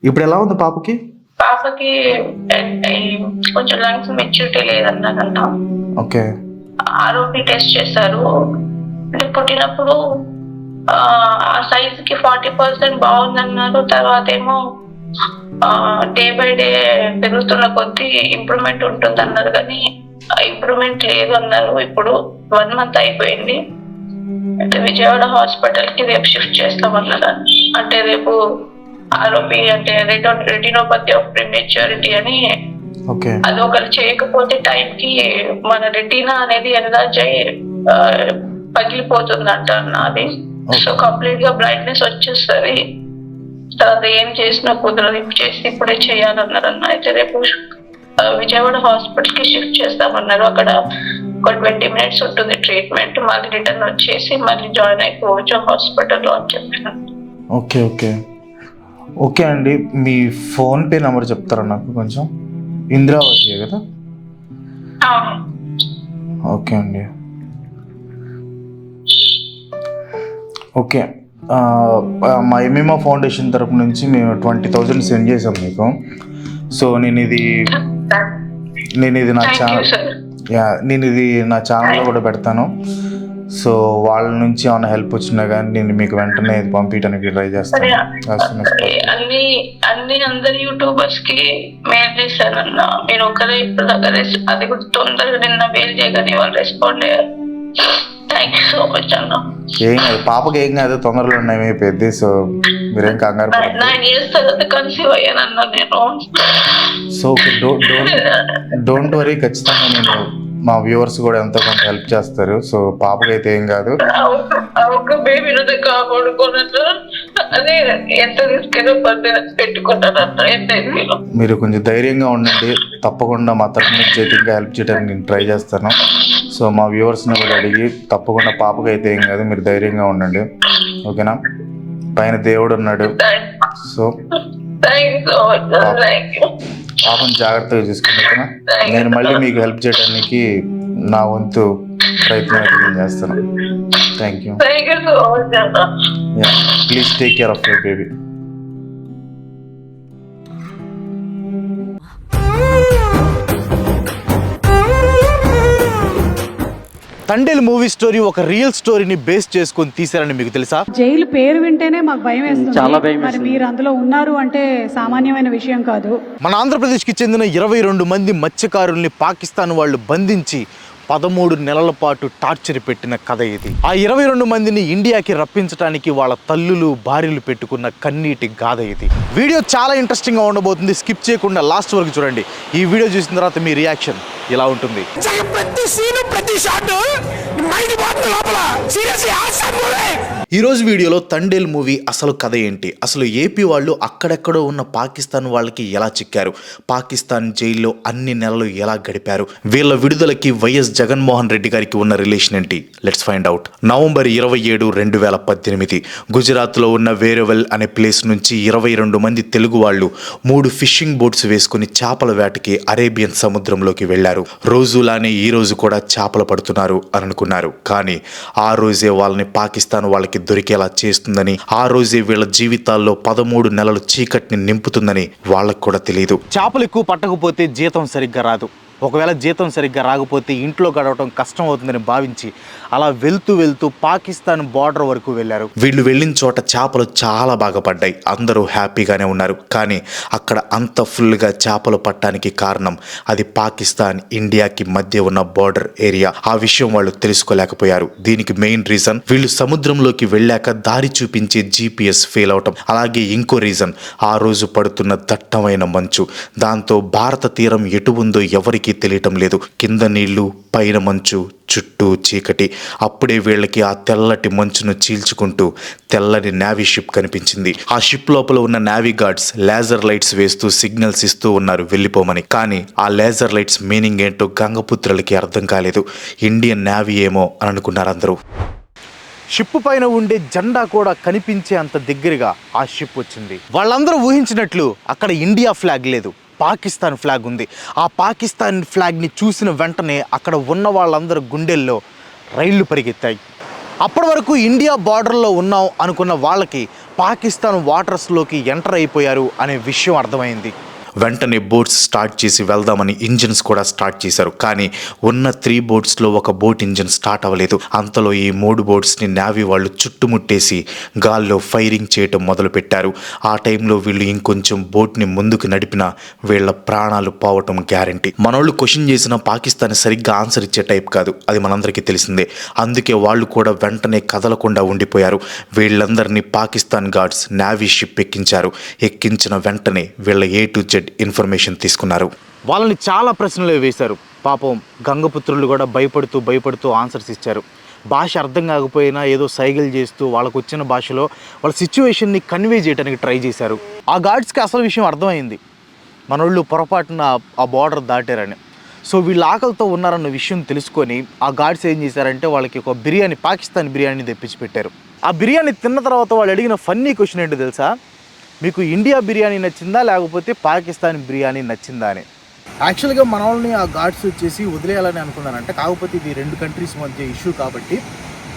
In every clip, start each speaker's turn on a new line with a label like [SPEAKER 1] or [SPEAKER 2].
[SPEAKER 1] ఇప్పుడు ఎలా ఉంది పాపకి?
[SPEAKER 2] పాపకి కొంచెం లంగ్స్ మెచ్యూరిటీ లేదన్నారంట.
[SPEAKER 1] ఓకే.
[SPEAKER 2] ఆర్ఓపి టెస్ట్ చేశారు. అంటే పుట్టినప్పుడు ఆ సైజ్ కి 40% బాగుందన్నారు. తర్వాత ఏమో డే బై డే పెరుగుతున్న కొద్దీ ఇంప్రూవ్మెంట్ ఉంటుంది అన్నారు, కానీ ఇంప్రూవ్మెంట్ లేదు అన్నారు. ఇప్పుడు 1 month అయిపోయింది. అంటే విజయవాడ హాస్పిటల్ కి రేపు షిఫ్ట్ చేస్తామన్నారు. అంటే రేపు ఆర్ఓపి అంటే రెటినోపతి ఆఫ్ ప్రీమెచ్యూరిటీ అని. అది ఒకరు చేయకపోతే టైం కి మన రెటీనా అనేది ఎన్లార్జ్ అయ్యి పగిలిపోతుందంట అది. సో కంప్లీట్ గా బ్రైట్నెస్ వచ్చేస్తుంది. తర్వాత ఏం చేసినా కుదరదు, చేసి ఇప్పుడే చేయాలన్నారు అన్న. అయితే రేపు విజయవాడ హాస్పిటల్ కి షిఫ్ట్ చేస్తామన్నారు. అక్కడ ఒక 20 minutes ఉంటుంది ట్రీట్మెంట్. మళ్ళీ రిటర్న్ వచ్చేసి మళ్ళీ జాయిన్ అయిపోవచ్చు హాస్పిటల్లో అని చెప్పాను.
[SPEAKER 1] ఓకే ఓకే ఓకే అండి, మీ ఫోన్పే నెంబర్ చెప్తారా నాకు కొంచెం? ఇంద్రావతి కదా? ఓకే అండి. ఓకే, మా ఎమ్మెమా ఫౌండేషన్ తరపు నుంచి మేము 20,000 సెండ్ చేసాం మీకు. సో నేను ఇది నా ఛానల్లో కూడా పెడతాను. సో వాళ్ళ నుంచి ఏమైనా హెల్ప్ వచ్చినా కానీ నేను మీకు వెంటనే పంపించడానికి ట్రై చేస్తాను.
[SPEAKER 2] అన్ని అందరు యూట్యూబర్స్ కి మెయిల్ చేశానన్న. మీరు ఒకరే ఇప్పుడు దగ్గర అది కూడా తొందరగా నిన్న మెయిల్ చేయగానే వాళ్ళు రెస్పాండ్ అయ్యారు. థ్యాంక్ యూ సో మచ్ అన్న.
[SPEAKER 1] ఏం కాదు, పాపకి ఏం కాదు, తొందరలో అయిపోయింది. సో మీరేం కంగారు పడకండి.
[SPEAKER 2] 9 years తర్వాత కన్సీవ్ అయ్యానన్న నేను.
[SPEAKER 1] సో డోంట్ వరీ, ఖచ్చితంగా నేను మా వ్యూవర్స్ కూడా ఎంతో కొంత హెల్ప్ చేస్తారు. సో పాపకి అయితే ఏం కాదు.
[SPEAKER 2] ఒక బేబీ కాపాడుకోనట్లు అదే ఎంత తీసుకెళ్ళి పెట్టుకుంటారు.
[SPEAKER 1] మీరు కొంచెం ధైర్యంగా ఉండండి. తప్పకుండా మా తరఫు నుంచి ఇంకా హెల్ప్ చేయడానికి నేను ట్రై చేస్తాను. సో మా వ్యూవర్స్ని కూడా అడిగి తప్పకుండా పాపకి అయితే ఏం కాదు, మీరు ధైర్యంగా ఉండండి. ఓకేనా? పైన దేవుడు ఉన్నాడు. సో పాపను జాగ్రత్తగా చూసుకుని, ఓకేనా? నేను మళ్ళీ మీకు హెల్ప్ చేయడానికి నా వంతు ప్రయత్నం అయితే నేను చేస్తాను. Thank you. Please take care of your baby. Thandel movie story ఒక రియల్ స్టోరీని బేస్ చేసుకొని తీశారని మీకు తెలుసా?
[SPEAKER 3] జైలు పేరు వింటేనే మాకు భయం వేస్తుంది. మరి మీరు అందులో ఉన్నారు అంటే సామాన్యమైన విషయం కాదు.
[SPEAKER 1] మన ఆంధ్రప్రదేశ్కి చెందిన 22 మంది మత్స్యకారుల్ని పాకిస్తాన్ వాళ్ళు బంధించి 13 నెలల పాటు టార్చర్ పెట్టిన కథ ఇది. ఆ 22 మందిని ఇండియాకి రప్పించడానికి వాళ్ళ తల్లులు భార్యలు పెట్టుకున్న కన్నీటి గాథ ఇది. వీడియో చాలా ఇంట్రెస్టింగ్ గా ఉండబోతుంది. స్కిప్ చేయకుండా లాస్ట్ వరకు చూడండి. ఈ వీడియో చూసిన తర్వాత మీ రియాక్షన్ ఇలా ఉంటుంది. ఈ రోజు వీడియోలో తండేల్ మూవీ అసలు కథ ఏంటి, అసలు ఏపీ వాళ్ళు అక్కడెక్కడో ఉన్న పాకిస్తాన్ వాళ్ళకి ఎలా చిక్కారు, పాకిస్తాన్ జైల్లో అన్ని నెలలు ఎలా గడిపారు, వీళ్ళ విడుదలకి వైఎస్ జగన్మోహన్ రెడ్డి గారికి ఉన్న రిలేషన్ ఏంటి, లెట్స్ ఫైండ్ అవుట్. నవంబర్ 27, 2018 గుజరాత్లో ఉన్న వేరవెల్ అనే ప్లేస్ నుంచి 22 మంది తెలుగు వాళ్ళు 3 ఫిషింగ్ బోట్స్ వేసుకుని చేపల వేటకి అరేబియన్ సముద్రంలోకి వెళ్లారు. రోజులానే ఈ రోజు కూడా చేపలు పడుతున్నారు అని అనుకున్నారు. కానీ ఆ రోజే వాళ్ళని పాకిస్తాన్ వాళ్ళకి దొరికేలా చేస్తుందని, ఆ రోజే వీళ్ళ జీవితాల్లో 13 నెలలు చీకటిని నింపుతుందని వాళ్ళకు కూడా తెలియదు. చేపలు ఎక్కువ పట్టకపోతే జీతం సరిగ్గా రాదు, ఒకవేళ జీతం సరిగ్గా రాకపోతే ఇంట్లో గడవటం కష్టం అవుతుందని భావించి అలా వెళ్తూ పాకిస్తాన్ బార్డర్ వరకు వెళ్ళారు. వీళ్ళు వెళ్ళిన చోట చేపలు చాలా బాగా పడ్డాయి. అందరూ హ్యాపీగానే ఉన్నారు. కానీ అక్కడ అంత ఫుల్గా చేపలు పట్టడానికి కారణం అది పాకిస్తాన్ ఇండియాకి మధ్య ఉన్న బార్డర్ ఏరియా. ఆ విషయం వాళ్ళు తెలుసుకోలేకపోయారు. దీనికి మెయిన్ రీజన్ వీళ్ళు సముద్రంలోకి వెళ్ళాక దారి చూపించే GPS ఫెయిల్ అవటం. అలాగే ఇంకో రీజన్ ఆ రోజు పడుతున్న దట్టమైన మంచు. దాంతో భారత తీరం ఎటు ఉందో ఎవరికి తెలియటం లేదు. కింద నీళ్లు, పైన మంచు, చుట్టూ చీకటి. అప్పుడే వీళ్ళకి ఆ తెల్లటి మంచును చీల్చుకుంటూ తెల్లని నేవీ షిప్ కనిపించింది. ఆ షిప్ లోపల ఉన్న నేవీ గార్డ్స్ లేజర్ లైట్స్ వేస్తూ సిగ్నల్స్ ఇస్తూ ఉన్నారు వెళ్ళిపోమని. కానీ ఆ లేజర్ లైట్స్ మీనింగ్ ఏంటో గంగపుత్రులకి అర్థం కాలేదు. ఇండియన్ నేవీ ఏమో అని అనుకున్నారు అందరూ. షిప్ పైన ఉండే జెండా కూడా కనిపించే అంత దగ్గరగా ఆ షిప్ వచ్చింది. వాళ్ళందరూ ఊహించినట్లు అక్కడ ఇండియా ఫ్లాగ్ లేదు, పాకిస్తాన్ ఫ్లాగ్ ఉంది. ఆ పాకిస్తాన్ ఫ్లాగ్ని చూసిన వెంటనే అక్కడ ఉన్న వాళ్ళందరూ గుండెల్లో రైళ్లు పరిగెత్తాయి. అప్పటి వరకు ఇండియా బార్డర్లో ఉన్నాం అనుకున్న వాళ్ళకి పాకిస్తాన్ వాటర్స్లోకి ఎంటర్ అయిపోయారు అనే విషయం అర్థమైంది. వెంటనే బోట్స్ స్టార్ట్ చేసి వెళ్దామని ఇంజిన్స్ కూడా స్టార్ట్ చేశారు. కానీ ఉన్న 3 బోట్స్లో ఒక బోట్ ఇంజిన్ స్టార్ట్ అవ్వలేదు. అంతలో ఈ 3 బోట్స్ని నేవీ వాళ్ళు చుట్టుముట్టేసి గాల్లో ఫైరింగ్ చేయటం మొదలుపెట్టారు. ఆ టైంలో వీళ్ళు ఇంకొంచెం బోట్ని ముందుకు నడిపినా వీళ్ళ ప్రాణాలు పోవటం గ్యారంటీ. మనోళ్ళు క్వశ్చన్ చేసిన పాకిస్తాన్ సరిగ్గా ఆన్సర్ ఇచ్చే టైప్ కాదు, అది మనందరికీ తెలిసిందే. అందుకే వాళ్ళు కూడా వెంటనే కదలకుండా ఉండిపోయారు. వీళ్ళందరినీ పాకిస్తాన్ గార్డ్స్ నేవీ షిప్ ఎక్కించారు. ఎక్కించిన వెంటనే వీళ్ళ A to Z ఇన్ఫర్మేషన్ తీసుకున్నారు. వాళ్ళని చాలా ప్రశ్నలు వేశారు. పాపం గంగపుత్రులు కూడా భయపడుతూ ఆన్సర్స్ ఇచ్చారు. భాష అర్థం కాకపోయినా ఏదో సైగలు చేస్తూ వాళ్ళకు వచ్చిన భాషలో వాళ్ళ సిచ్యువేషన్ని కన్వే చేయడానికి ట్రై చేశారు. ఆ గార్డ్స్కి అసలు విషయం అర్థమైంది, మనోళ్ళు పొరపాటున ఆ బార్డర్ దాటారని. సో వీళ్ళు ఆకలితో ఉన్నారన్న విషయం తెలుసుకొని ఆ గార్డ్స్ ఏం చేశారంటే వాళ్ళకి ఒక బిర్యానీ, పాకిస్తాన్ బిర్యానీ తెప్పించి పెట్టారు. ఆ బిర్యానీ తిన్న తర్వాత వాళ్ళు అడిగిన ఫన్నీ క్వశ్చన్ ఏంటో తెలుసా? మీకు ఇండియా బిర్యానీ నచ్చిందా లేకపోతే పాకిస్తాన్ బిర్యానీ నచ్చిందా అని. యాక్చువల్గా మన వాళ్ళని ఆ గార్డ్స్ వచ్చేసి వదిలేయాలని అనుకున్నారంట. కాకపోతే ఇది 2 కంట్రీస్ మధ్య ఇష్యూ కాబట్టి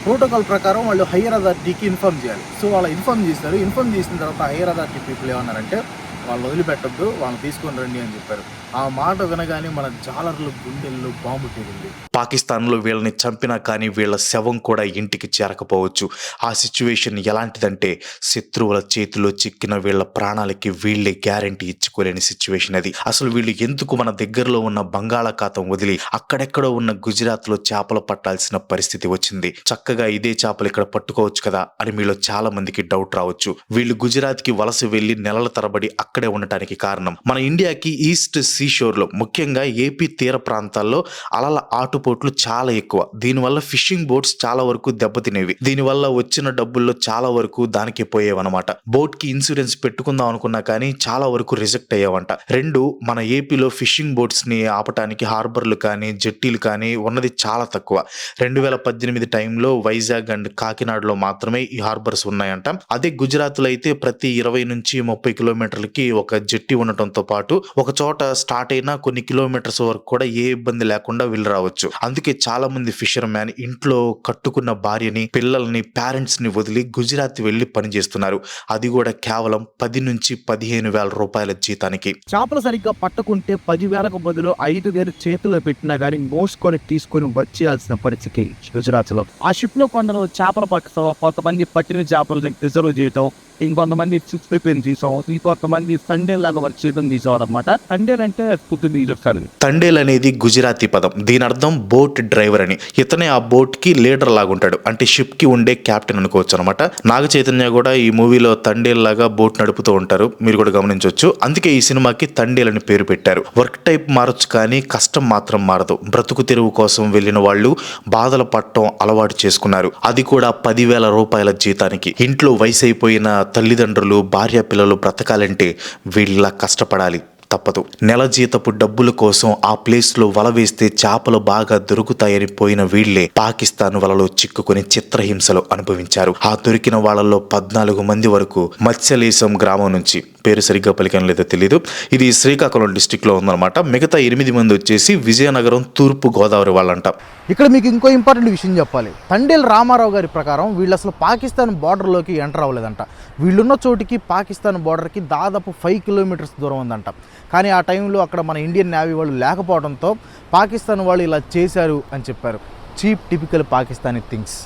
[SPEAKER 1] ప్రోటోకాల్ ప్రకారం వాళ్ళు హయ్యర్ అథారిటీకి ఇన్ఫార్మ్ చేయాలి. సో వాళ్ళు ఇన్ఫార్మ్ చేస్తారు. ఇన్ఫార్మ్ చేసిన తర్వాత హయ్యర్ అథారిటీ పీపుల్ ఏమన్నారంటే వాళ్ళు వదిలిపెట్టద్దు, వాళ్ళని తీసుకొని రండి అని చెప్పారు. ఆ మాట వినగానే మన జాలర్లు గుండెల్లో బాంబు తేలింది. పాకిస్తాన్లో వీళ్ళని చంపినా కానీ వీళ్ళ శవం కూడా ఇంటికి చేరకపోవచ్చు. ఆ సిచ్యువేషన్ ఎలాంటిదంటే శత్రువుల చేతిలో చిక్కిన వీళ్ళ ప్రాణాలకి వీళ్ళే గ్యారంటీ ఇచ్చుకోలేని సిచ్యువేషన్ అది. అసలు వీళ్ళు ఎందుకు మన దగ్గరలో ఉన్న బంగాళాఖాతం వదిలి అక్కడెక్కడో ఉన్న గుజరాత్లో చేపలు పట్టాల్సిన పరిస్థితి వచ్చింది? చక్కగా ఇదే చేపలు ఇక్కడ పట్టుకోవచ్చు కదా అని మీలో చాలా మందికి డౌట్ రావచ్చు. వీళ్ళు గుజరాత్కి వలస వెళ్లి నెలల తరబడి అక్కడే ఉండటానికి కారణం మన ఇండియాకి ఈస్ట్ సీషోర్లో, ముఖ్యంగా ఏపీ తీర ప్రాంతాల్లో అలల ఆటుపోట్లు చాలా ఎక్కువ. దీనివల్ల ఫిషింగ్ బోట్స్ చాలా వరకు దెబ్బతినేవి. దీనివల్ల వచ్చిన డబ్బుల్లో చాలా వరకు దానికి పోయేవన్నమాట. బోట్కి ఇన్సూరెన్స్ పెట్టుకుందాం అనుకున్నా కానీ చాలా వరకు రిజెక్ట్ అయ్యేవంట. 2, మన ఏపీలో ఫిషింగ్ బోట్స్ని ఆపటానికి హార్బర్లు కానీ జెట్టీలు కానీ ఉన్నది చాలా తక్కువ. 2018 టైంలో వైజాగ్ అండ్ కాకినాడలో మాత్రమే ఈ హార్బర్స్ ఉన్నాయంట. అదే గుజరాత్లో అయితే ప్రతి 20 నుంచి 30 కిలోమీటర్లకి ఒక జెట్టి ఉండటంతో పాటు ఒక చోట స్టార్ట్ అయినా కొన్ని కిలోమీటర్స్ వరకు కూడా ఏ ఇబ్బంది లేకుండా వెళ్ళి రావచ్చు. అందుకే చాలా మంది ఫిషర్ మ్యాన్ ఇంట్లో కట్టుకున్న భార్యని, పిల్లల్ని, పేరెంట్స్ ని వదిలి గుజరాత్ వెళ్లి పనిచేస్తున్నారు. అది కూడా కేవలం 10 నుంచి 15,000 రూపాయల జీతానికి.
[SPEAKER 4] చేపలు సరిగ్గా పట్టుకుంటే 10,000కు బదులు 5,000 చేతిలో పెట్టినా కానీ మోసుకొని తీసుకొని వచ్చేయాల్సిన పరిస్థితి గుజరాత్ లో. ఆ షిప్ లో కొందరు చేపలు పట్టడం, కొంతమంది పట్టిన చేపలు రిజర్వ్ చేయటం, ఇంకొంతమంది చిప్స్ ప్రిపేర్ చేసాం, ఇంకొంతమంది తండేల్ లాగా వర్క్ చేయడం తీసేవారు అనమాట. తండేల్ అంటే పుట్టింది చెప్తారు.
[SPEAKER 1] తండేల్ అనేది గుజరాతీ పదం. దీని అర్థం బోట్ డ్రైవర్ అని. ఇతనే ఆ బోట్ కి లీడర్ లాగా ఉంటాడు, అంటే షిప్ కి ఉండే క్యాప్టెన్ అనుకోవచ్చు అనమాట. నాగ చైతన్య కూడా ఈ మూవీలో తండేల్ లాగా బోట్ నడుపుతూ ఉంటారు, మీరు కూడా గమనించవచ్చు. అందుకే ఈ సినిమాకి తండేల్ అని పేరు పెట్టారు. వర్క్ టైప్ మారొచ్చు కానీ కష్టం మాత్రం మారదు. బ్రతుకు తెరువు కోసం వెళ్ళిన వాళ్ళు బాధలు పట్టడం అలవాటు చేసుకున్నారు, అది కూడా 10,000 రూపాయల జీతానికి. ఇంట్లో వయసు అయిపోయిన తల్లిదండ్రులు, భార్య పిల్లలు బ్రతకాలంటే వీళ్ళ కష్టపడాలి, తప్పదు. నెల జీతపు డబ్బుల కోసం ఆ ప్లేస్ లో వల వేస్తే చేపలు బాగా దొరుకుతాయని పోయిన వీళ్లే పాకిస్తాన్ వలలో చిక్కుకుని చిత్రహింసలు అనుభవించారు. ఆ దొరికిన వాళ్ళలో 14 మంది వరకు మత్స్యలేశం గ్రామం నుంచి, పేరు సరిగ్గా పలికడం లేదో తెలీదు, ఇది శ్రీకాకుళం డిస్టిక్ లో ఉందన్నమాట. మిగతా 8 మంది వచ్చేసి విజయనగరం, తూర్పు గోదావరి వాళ్ళంట. ఇక్కడ మీకు ఇంకో ఇంపార్టెంట్ విషయం చెప్పాలి. తండేల్ రామారావు గారి ప్రకారం వీళ్ళు అసలు పాకిస్తాన్ బార్డర్లోకి ఎంటర్ అవ్వలేదంట. వీళ్ళున్న చోటికి పాకిస్తాన్ బార్డర్కి దాదాపు 5 కిలోమీటర్స్ దూరం ఉందంట. కానీ ఆ టైంలో అక్కడ మన ఇండియన్ నేవీ వాళ్ళు లేకపోవడంతో పాకిస్తాన్ వాళ్ళు ఇలా చేశారు అని చెప్పారు. Cheap typical Pakistani things.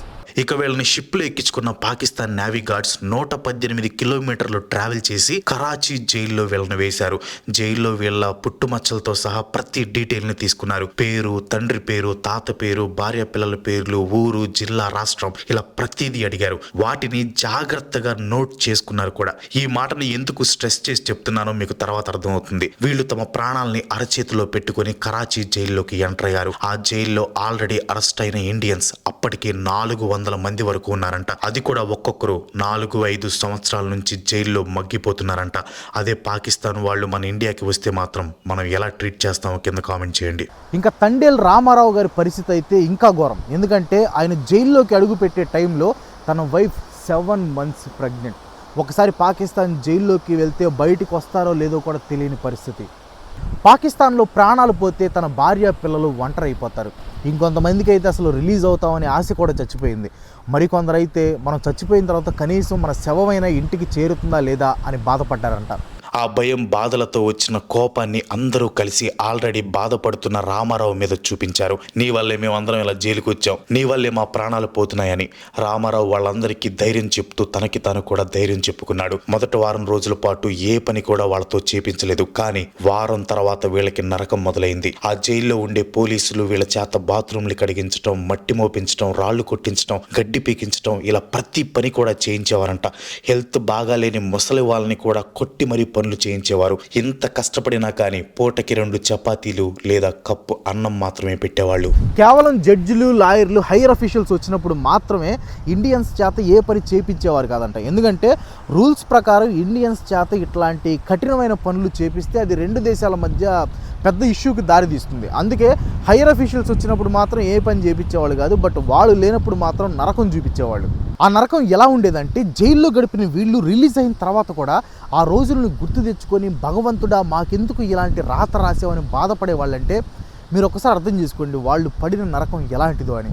[SPEAKER 1] ఇక వీళ్ళని షిప్లో ఎక్కించుకున్న పాకిస్తాన్ నేవీ గార్డ్స్ 118 కిలోమీటర్లు ట్రావెల్ చేసి కరాచీ జైల్లో వీళ్ళని వేశారు. జైల్లో వీళ్ళ పుట్టుమచ్చలతో సహా ప్రతి డీటెయిల్ని తీసుకున్నారు. పేరు, తండ్రి పేరు, తాత పేరు, భార్య పిల్లల పేర్లు, ఊరు, జిల్లా, రాష్ట్రం, ఇలా ప్రతిదీ అడిగారు. వాటిని జాగ్రత్తగా నోట్ చేసుకున్నారు కూడా. ఈ మాటని ఎందుకు స్ట్రెస్ చేసి చెప్తున్నానో మీకు తర్వాత అర్థమవుతుంది. వీళ్ళు తమ ప్రాణాలని అరచేతిలో పెట్టుకుని కరాచీ జైల్లోకి ఎంటర్ అయ్యారు. ఆ జైల్లో ఆల్రెడీ అరెస్ట్ అయిన ఇండియన్స్ అప్పటికే 400 మంది వరకు ఉన్నారంట. అది కూడా ఒక్కొక్కరు 4-5 సంవత్సరాల నుంచి జైల్లో మగ్గిపోతున్నారంట. అదే పాకిస్తాన్ వాళ్ళు మన ఇండియాకి వస్తే మాత్రం మనం ఎలా ట్రీట్ చేస్తామో కింద కామెంట్ చేయండి. ఇంకా తండేల్ రామారావు గారి పరిస్థితి అయితే ఇంకా ఘోరం. ఎందుకంటే ఆయన జైల్లోకి అడుగు పెట్టే టైంలో తన వైఫ్ 7 months ప్రెగ్నెంట్. ఒకసారి పాకిస్తాన్ జైల్లోకి వెళ్తే బయటికి వస్తారో లేదో కూడా తెలియని పరిస్థితి.
[SPEAKER 5] పాకిస్తాన్లో ప్రాణాలు పోతే తన భార్య పిల్లలు ఒంటరైపోతారు. ఇంకొంతమందికి అయితే అసలు రిలీజ్ అవుతామని ఆశ కూడా చచ్చిపోయింది. మరికొందరైతే మనం చచ్చిపోయిన తర్వాత కనీసం మన శవమైన ఇంటికి చేరుతుందా లేదా అని బాధపడ్డారంట.
[SPEAKER 1] ఆ భయం బాధలతో వచ్చిన కోపాన్ని అందరూ కలిసి ఆల్రెడీ బాధపడుతున్న రామారావు మీద చూపించారు. నీ వల్లే మేమందరం ఇలా జైలుకు వచ్చాం, నీ వల్లే మా ప్రాణాలు పోతున్నాయని రామారావు వాళ్ళందరికీ ధైర్యం చెప్తూ తనకి తాను కూడా ధైర్యం చెప్పుకున్నాడు. మొదటి వారం రోజుల పాటు ఏ పని కూడా వాళ్ళతో చేపించలేదు. కానీ వారం తర్వాత వీళ్ళకి నరకం మొదలైంది. ఆ జైల్లో ఉండే పోలీసులు వీళ్ళ చేత బాత్రూమ్లు కడిగించడం, మట్టి మోపించడం, రాళ్లు కొట్టించడం, గడ్డి పీకించడం, ఇలా ప్రతి పని కూడా చేయించేవారంట. హెల్త్ బాగాలేని ముసలి వాళ్ళని కూడా కొట్టి మరీ పనులు చేయించేవారు. ఇంత కష్టపడినా కానీ పూటకి 2 చపాతీలు లేదా కప్పు అన్నం మాత్రమే పెట్టేవాళ్ళు.
[SPEAKER 5] కేవలం జడ్జిలు, లాయర్లు, హైయర్ అఫీషియల్స్ వచ్చినప్పుడు మాత్రమే ఇండియన్స్ చేత ఏ పని చేపించేవారు కాదంట. ఎందుకంటే రూల్స్ ప్రకారం ఇండియన్స్ చేత ఇట్లాంటి కఠినమైన పనులు చేపిస్తే అది 2 దేశాల మధ్య పెద్ద ఇష్యూకి దారితీస్తుంది. అందుకే హైయర్ అఫీషియల్స్ వచ్చినప్పుడు మాత్రం ఏ పని చేయించేవాళ్ళు కాదు. బట్ వాళ్ళు లేనప్పుడు మాత్రం నరకం చూపించేవాళ్ళు. ఆ నరకం ఎలా ఉండేదంటే జైల్లో గడిపిన వీళ్ళు రిలీజ్ అయిన తర్వాత కూడా ఆ రోజులను గుర్తు తెచ్చుకొని భగవంతుడా మాకెందుకు ఇలాంటి రాత రాసామని బాధపడే వాళ్ళంటే మీరు ఒకసారి అర్థం చేసుకోండి వాళ్ళు పడిన నరకం ఎలాంటిదో అని.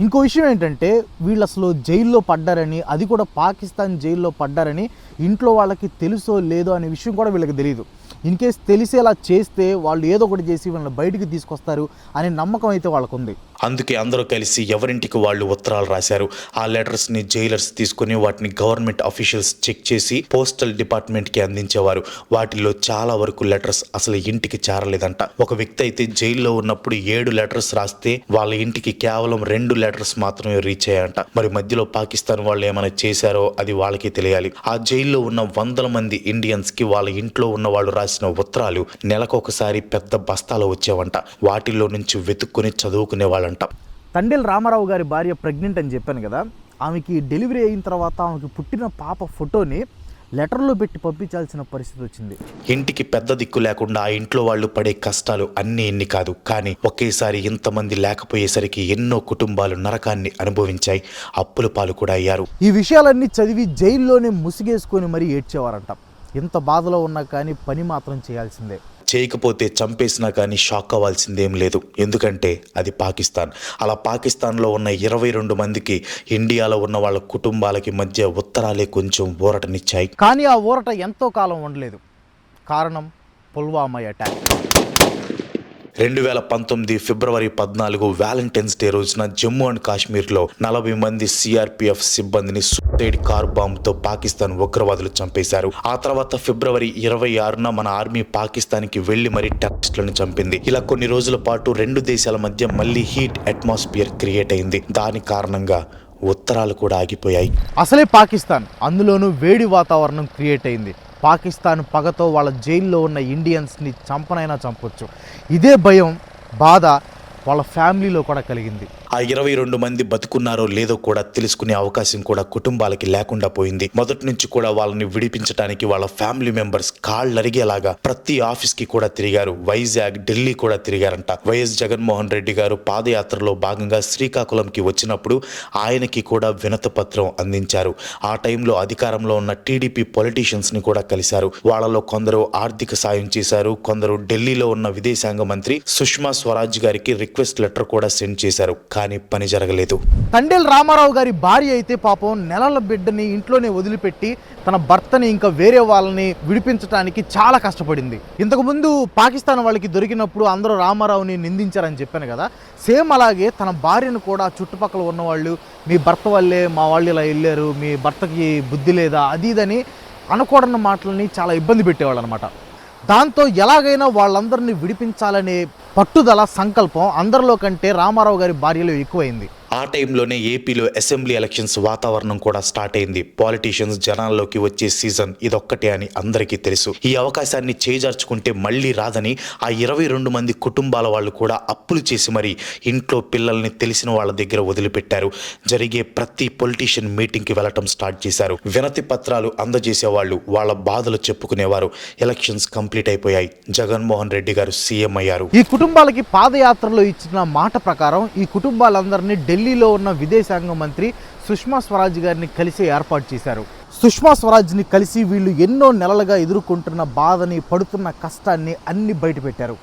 [SPEAKER 5] ఇంకో విషయం ఏంటంటే వీళ్ళు అసలు జైల్లో పడ్డారని, అది కూడా పాకిస్తాన్ జైల్లో పడ్డారని ఇంట్లో వాళ్ళకి తెలుసో లేదో అనే విషయం కూడా వీళ్ళకి తెలియదు. ఇన్ కేస్ తెలిసేలా చేస్తే వాళ్ళు ఏదో ఒకటి చేసి వీళ్ళని బయటికి తీసుకొస్తారు అనే నమ్మకం అయితే వాళ్ళకు ఉంది.
[SPEAKER 1] అందుకే అందరూ కలిసి ఎవరింటికి వాళ్ళు ఉత్తరాలు రాశారు. ఆ లెటర్స్ని జైలర్స్ తీసుకుని వాటిని గవర్నమెంట్ అఫీషియల్స్ చెక్ చేసి పోస్టల్ డిపార్ట్మెంట్కి అందించేవారు. వాటిల్లో చాలా వరకు లెటర్స్ అసలు ఇంటికి చేరలేదంట. ఒక వ్యక్తి అయితే జైల్లో ఉన్నప్పుడు 7 లెటర్స్ రాస్తే వాళ్ళ ఇంటికి కేవలం 2 లెటర్స్ మాత్రమే రీచ్ అయ్యాయంట. మరి మధ్యలో పాకిస్తాన్ వాళ్ళు ఏమైనా చేశారో అది వాళ్ళకి తెలియాలి. ఆ జైల్లో ఉన్న 100 మంది ఇండియన్స్కి వాళ్ళ ఇంట్లో ఉన్న వాళ్ళు రాసిన ఉత్తరాలు నెలకొకసారి పెద్ద బస్తాలు వచ్చేవంట. వాటిల్లో నుంచి వెతుక్కుని చదువుకునే వాళ్ళంట.
[SPEAKER 5] తండేల్ రామారావు గారి భార్య ప్రెగ్నెంట్ అని చెప్పాను కదా, ఆమెకి డెలివరీ అయిన తర్వాత ఆమెకి పుట్టిన పాప ఫోటోని లెటర్లో పెట్టి పంపించాల్సిన పరిస్థితి వచ్చింది.
[SPEAKER 1] ఇంటికి పెద్ద దిక్కు లేకుండా ఆ ఇంట్లో వాళ్ళు పడే కష్టాలు అన్నీ ఇన్ని కాదు. కానీ ఒకేసారి ఇంతమంది లేకపోయేసరికి ఎన్నో కుటుంబాలు నరకాన్ని అనుభవించాయి, అప్పుల పాలు కూడా అయ్యారు.
[SPEAKER 5] ఈ విషయాలన్నీ చదివి జైల్లోనే ముసిగేసుకొని మరీ ఏడ్చేవారంట. ఎంత బాధలో ఉన్నా కానీ పని మాత్రం చేయాల్సిందే.
[SPEAKER 1] చేయకపోతే చంపేసినా కానీ షాక్ అవ్వాల్సిందేం లేదు. ఎందుకంటే అది పాకిస్తాన్. అలా పాకిస్తాన్లో ఉన్న 22 మందికి ఇండియాలో ఉన్న వాళ్ళ కుటుంబాలకి మధ్య ఉత్తరాలే కొంచెం ఊరటనిచ్చాయి.
[SPEAKER 5] కానీ ఆ ఊరట ఎంతో కాలం ఉండలేదు. కారణం పుల్వామా అటాక్.
[SPEAKER 1] 2019 ఫిబ్రవరి 14 వ్యాలంటైన్స్ డే రోజున జమ్మూ అండ్ కాశ్మీర్లో 40 మంది సిఆర్పిఎఫ్ సిబ్బందిని సూసైడ్ కార్ బాంబుతో పాకిస్తాన్ ఉగ్రవాదులు చంపేశారు. ఆ తర్వాత ఫిబ్రవరి 26న మన ఆర్మీ పాకిస్తాన్కి వెళ్లి మరీ టెర్రరిస్టులను చంపింది. ఇలా కొన్ని రోజుల పాటు 2 దేశాల మధ్య మళ్ళీ హీట్ అట్మాస్ఫియర్ క్రియేట్ అయింది. దాని కారణంగా ఉత్తరాలు కూడా ఆగిపోయాయి.
[SPEAKER 5] అసలే పాకిస్తాన్, అందులోనూ వేడి వాతావరణం క్రియేట్ అయింది. పాకిస్తాన్ పగతో వాళ్ళ జైల్లో ఉన్న ఇండియన్స్ని చంపనైనా చంపొచ్చు. ఇదే భయం, బాధ వాళ్ళ ఫ్యామిలీలో కూడా కలిగింది.
[SPEAKER 1] ఆ 22 మంది బతుకున్నారో లేదో కూడా తెలుసుకునే అవకాశం కూడా కుటుంబాలకి లేకుండా పోయింది. మొదటి నుంచి కూడా వాళ్ళని విడిపించడానికి వాళ్ళ ఫ్యామిలీ మెంబర్స్ కాళ్ళరిగేలాగా ప్రతి ఆఫీస్ కి కూడా తిరిగారు. వైజాగ్, ఢిల్లీ కూడా తిరిగారంట. వైఎస్ జగన్మోహన్ రెడ్డి గారు పాదయాత్రలో భాగంగా శ్రీకాకుళంకి వచ్చినప్పుడు ఆయనకి కూడా వినతి పత్రం అందించారు. ఆ టైంలో అధికారంలో ఉన్న టీడీపీ పొలిటీషియన్స్ ని కూడా కలిశారు. వాళ్ళలో కొందరు ఆర్థిక సాయం చేశారు, కొందరు ఢిల్లీలో ఉన్న విదేశాంగ మంత్రి సుష్మా స్వరాజ్ గారికి రిక్వెస్ట్ లెటర్ కూడా సెండ్ చేశారు. కానీ పని జరగలేదు.
[SPEAKER 5] తండేల్ రామారావు గారి భార్య అయితే పాపం నెలల బిడ్డని ఇంట్లోనే వదిలిపెట్టి తన భర్తని ఇంకా వేరే వాళ్ళని విడిపించడానికి చాలా కష్టపడింది. ఇంతకుముందు పాకిస్తాన్ వాళ్ళకి దొరికినప్పుడు అందరూ రామారావుని నిందించారని చెప్పాను కదా, సేమ్ అలాగే తన భార్యను కూడా చుట్టుపక్కల ఉన్నవాళ్ళు మీ భర్త వల్లే మా వాళ్ళు ఇలా వెళ్ళారు, మీ భర్తకి బుద్ధి లేదా, అది ఇదని అనకూడని మాటలని చాలా ఇబ్బంది పెట్టేవాళ్ళు అనమాట. దాంతో ఎలాగైనా వాళ్ళందరినీ విడిపించాలనే పట్టుదల, సంకల్పం అందరిలో కంటే రామారావు గారి భార్యలో ఎక్కువైంది.
[SPEAKER 1] ఆ టైంలోనే ఏపీలో అసెంబ్లీ ఎలక్షన్స్ వాతావరణం కూడా స్టార్ట్ అయింది. పాలిటీషియన్స్ జనాల్లోకి వచ్చే సీజన్ ఇదొక్కటే అని అందరికీ తెలుసు. ఈ అవకాశాన్ని చేజార్చుకుంటే మళ్ళీ రాదని ఆ 22 మంది కుటుంబాల వాళ్ళు కూడా అప్పులు చేసి మరి ఇంట్లో పిల్లల్ని తెలిసిన వాళ్ళ దగ్గర వదిలిపెట్టారు. జరిగే ప్రతి పొలిటీషియన్ మీటింగ్కి వెళ్ళటం స్టార్ట్ చేశారు. వినతి పత్రాలు అందజేసేవాళ్ళు, వాళ్ళ బాధలు చెప్పుకునేవారు. ఎలక్షన్స్ కంప్లీట్ అయిపోయాయి. జగన్మోహన్ రెడ్డి గారు సీఎం అయ్యారు.
[SPEAKER 5] ఈ కుటుంబాలకి పాదయాత్రలో ఇచ్చిన మాట ప్రకారం ఈ కుటుంబాలందరినీ ఢిల్లీలో ఉన్న విదేశాంగ మంత్రి సుష్మా స్వరాజ్ గారిని కలిసి ఏర్పాటు చేశారు. సుష్మా స్వరాజ్ని కలిసి వీళ్ళు ఎన్నో నెలలుగా ఎదుర్కొంటున్న బాధని, పడుతున్న కష్టాన్ని అన్ని బయటపెట్టారు.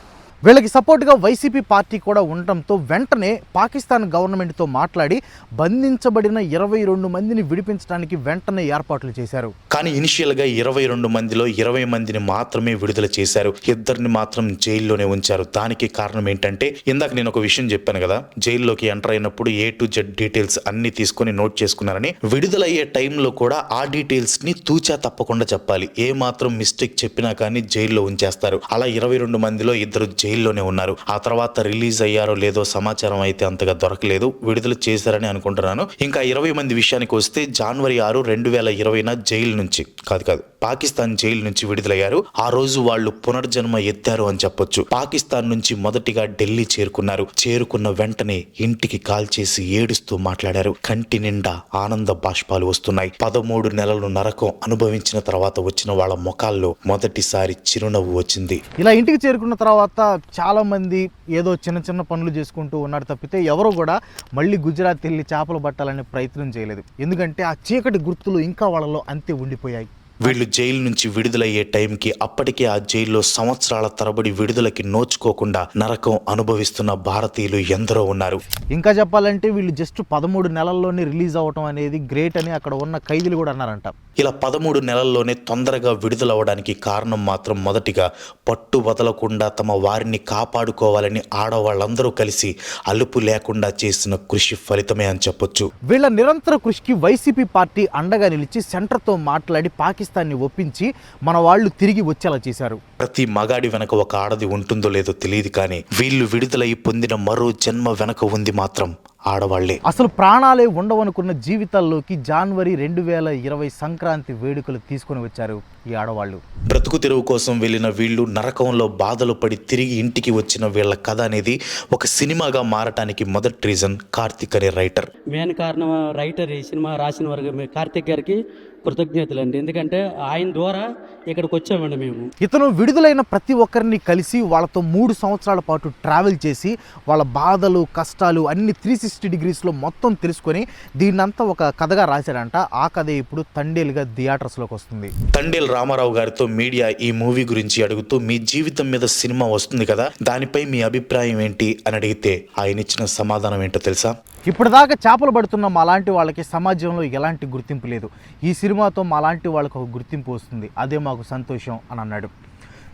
[SPEAKER 5] వీళ్ళకి సపోర్ట్గా వైసీపీ పార్టీ కూడా ఉండటంతో వెంటనే పాకిస్తాన్ గవర్నమెంట్తో మాట్లాడి బంధించబడిన 22 మందిని విడిపించడానికి వెంటనే ఏర్పాట్లు చేశారు.
[SPEAKER 1] కానీ ఇనిషియల్గా 22 మందిలో 20 మందిని మాత్రమే విడుదల చేశారు. 2 మాత్రం జైల్లోనే ఉంచారు. దానికి కారణం ఏంటంటే, ఇందాక నేను ఒక విషయం చెప్పాను కదా, జైల్లోకి ఎంటర్ అయినప్పుడు A to Z డీటెయిల్స్ అన్ని తీసుకొని నోట్ చేసుకున్నారని. విడుదలయ్యే టైంలో కూడా ఆ డీటెయిల్స్ ని తూచా తప్పకుండా చెప్పాలి. ఏ మాత్రం మిస్టేక్ చెప్పినా కానీ జైల్లో ఉంచేస్తారు. అలా 22 మందిలో 2 జైల్లోనే ఉన్నారు. ఆ తర్వాత రిలీజ్ అయ్యారో లేదో సమాచారం అయితే అంతగా దొరకలేదు. విడుదల చేశారని అనుకుంటున్నాను. ఇంకా 20 మంది విషయానికి వస్తే జనవరి 6, 2020 జైలు నుంచి కాదు పాకిస్తాన్ జైలు నుంచి విడుదలయ్యారు. ఆ రోజు వాళ్ళు పునర్జన్మ ఎత్తారు అని చెప్పొచ్చు. పాకిస్తాన్ నుంచి మొదటిగా ఢిల్లీ చేరుకున్నారు. చేరుకున్న వెంటనే ఇంటికి కాల్ చేసి ఏడుస్తూ మాట్లాడారు. కంటి నిండా ఆనంద బాష్పాలు వస్తున్నాయి. 13 నెలలు నరకం అనుభవించిన తర్వాత వచ్చిన వాళ్ళ ముఖాల్లో మొదటిసారి చిరునవ్వు వచ్చింది.
[SPEAKER 5] ఇలా ఇంటికి చేరుకున్న తర్వాత చాలా మంది ఏదో చిన్న చిన్న పనులు చేసుకుంటూ ఉన్నారు తప్పితే ఎవరు కూడా మళ్ళీ గుజరాత్ వెళ్ళి చేపలు పట్టాలనే ప్రయత్నం చేయలేదు. ఎందుకంటే ఆ చీకటి గుర్తులు ఇంకా వాళ్ళలో అంతే ఉండిపోయాయి.
[SPEAKER 1] వీళ్ళు జైలు నుంచి విడుదలయ్యే టైంకి అప్పటికే ఆ జైల్లో సంవత్సరాల తరబడి విడుదలకి నోచుకోకుండా నరకం అనుభవిస్తున్న భారతీయులు ఎందరో ఉన్నారు.
[SPEAKER 5] ఇంకా చెప్పాలంటే వీళ్ళు జస్ట్ 13 నెలల్లోనే రిలీజ్ అవ్వటం అనేది గ్రేట్ అని అక్కడ ఉన్న ఖైదీలు కూడా అన్నారంట.
[SPEAKER 1] ఇలా 13 నెలల్లోనే తొందరగా విడుదలవ్వడానికి కారణం మాత్రం మొదటిగా పట్టు వదలకుండా తమ వారిని కాపాడుకోవాలని ఆడవాళ్ళందరూ కలిసి అలుపు లేకుండా చేసిన కృషి ఫలితమే అని చెప్పొచ్చు.
[SPEAKER 5] వీళ్ళ నిరంతర కృషికి వైసీపీ పార్టీ అండగా నిలిచి సెంటర్తో మాట్లాడి పాకిస్తాన్ని ఒప్పించి మన వాళ్ళు తిరిగి వచ్చేలా చేశారు.
[SPEAKER 1] ప్రతి మగాడి వెనక ఒక ఆడది ఉంటుందో లేదో తెలియదు, కానీ వీళ్ళు విడుదలై పొందిన మరో జన్మ వెనక ఉంది మాత్రం ఆడవాళ్లే.
[SPEAKER 5] అసలు ప్రాణాలే ఉండవనుకున్న జీవితాల్లోకి జనవరి 2020 సంక్రాంతి వేడుకలు తీసుకొని వచ్చారు ఈ ఆడవాళ్ళు.
[SPEAKER 1] బ్రతుకు తెరువు కోసం వెళ్ళిన వీళ్ళు నరకంలో బాధలు పడి తిరిగి ఇంటికి వచ్చిన వీళ్ళ కథ అనేది ఒక సినిమాగా మారటానికి మొదటి రీజన్ కార్తిక్ అనే రైటర్.
[SPEAKER 6] మెయిన్ కారణం రైటర్, ఈ సినిమా రాసిన వారికి కార్తిక్ గారికి కృతజ్ఞతలు అండి. ఎందుకంటే ఆయన ద్వారా ఇక్కడికి వచ్చామండి మేము.
[SPEAKER 5] ఇతను విడుదలైన ప్రతి ఒక్కరిని కలిసి వాళ్ళతో 3 సంవత్సరాల పాటు ట్రావెల్ చేసి వాళ్ళ బాధలు కష్టాలు అన్ని 360 డిగ్రీస్లో మొత్తం తెలుసుకొని దీన్నంతా ఒక కథగా రాశాడంట. ఆ కథ ఇప్పుడు తండేలుగా థియేటర్స్లోకి వస్తుంది.
[SPEAKER 1] తండేల్ రామారావు గారితో మీడియా ఈ మూవీ గురించి అడుగుతూ, మీ జీవితం మీద సినిమా వస్తుంది కదా, దానిపై మీ అభిప్రాయం ఏంటి అని అడిగితే ఆయన ఇచ్చిన సమాధానం ఏంటో తెలుసా?
[SPEAKER 5] ఇప్పటిదాకా చేపలు పడుతున్న మాలాంటి వాళ్ళకి సమాజంలో ఎలాంటి గుర్తింపు లేదు. ఈ సినిమాతో మాలాంటి వాళ్ళకు ఒక గుర్తింపు వస్తుంది, అదే మాకు సంతోషం అని అన్నాడు.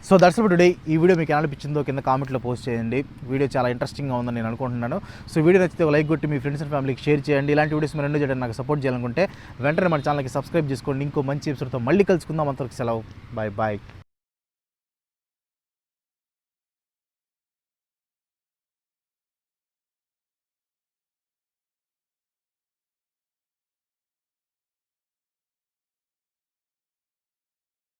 [SPEAKER 5] So that's it today. ఈ వీడియో మీకు ఎలా అనిపించిందో కింద కామెంట్లో పోస్ట్ చేయండి. వీడియో చాలా ఇంట్రెస్టింగ్గా ఉందని నేను అనుకుంటున్నాను. సో వీడియో నచ్చితే ఒక లైక్ కొట్టి మీ ఫ్రెండ్స్ అండ్ ఫ్యామిలీకి షేర్ చేయండి. ఇలాంటి వీడియోస్ మీరు 2 చేయడానికి నాకు సపోర్ట్ చేయాలనుకుంటే వెంటనే మన ఛానల్కి సబ్స్క్రైబ్ చేసుకోండి. ఇంకో మంచి ఎపిసోడ్తో మళ్ళీ కలుసుకుందాం. అంతవరకు సెలవు. Bye bye.